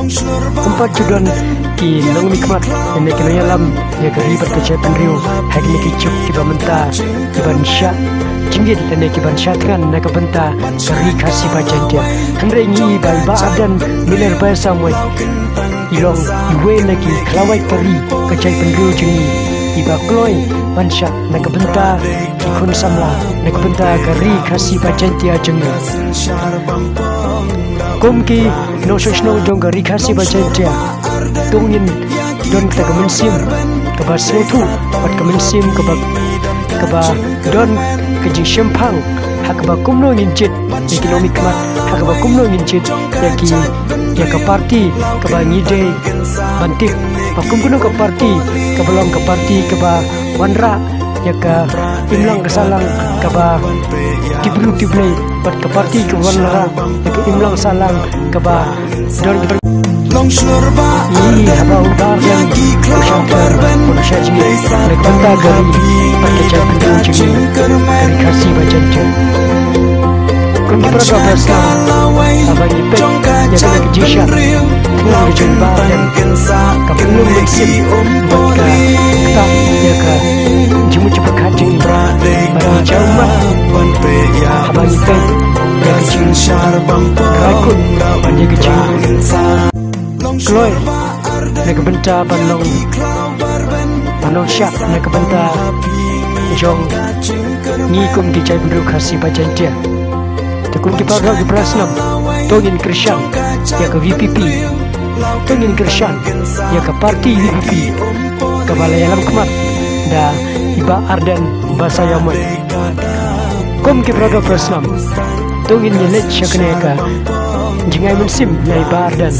Empat judon ki nong mikmat ene ki yalam ya gari berkecai penriu hak ni kicuk ki bamenta ki bansha jinggit ene ki bansha kan na ka benta gari khasi bajan dia andre ni bai ba adan miler ba samoi ilong iwe na ki klawai kari kecai penriu jingi iba kloi bansha na ka benta ki kun samla na ka benta gari khasi bajan dia jingi Kumki no sosno jong gari khasi bajan dia tungin don kita kemensim keba setu pat kemensim keba don keji sempang hak keba kumno ngincit ekonomi kemat hak keba kumno ngincit ya ke parti keba ngide bantik pakum kuno ke parti kebelong ke parti keba wanra ya ke imlang kesalang keba tiblu tiblai pat ke parti ke wanra ya ke imlang salang keba don long slurba haba ubar yang kusyabar manusia jini lekbanta gari perkejan penduduk jini gari kasih bajan jen kumki berapa basa haba nyipet jaga kejisya tengah kejumpa dan kapelum leksim buat ketak jaga jimu cepat kajing bagi jauh mah haba nyipet jaga kejisya rakun jaga kejisya Kloi nak benta panong syak nak benta jong ni kum ki cai penduduk khasi bajan dia tekum ki parra ki prasnam tongin Krishan ya ke VPP tongin Krishan ya ke parti VPP ke balai alam kemat da iba ardan bahasa yaman kum ki parra prasnam tongin nyelet syakne ka jingai mensim ya iba ardan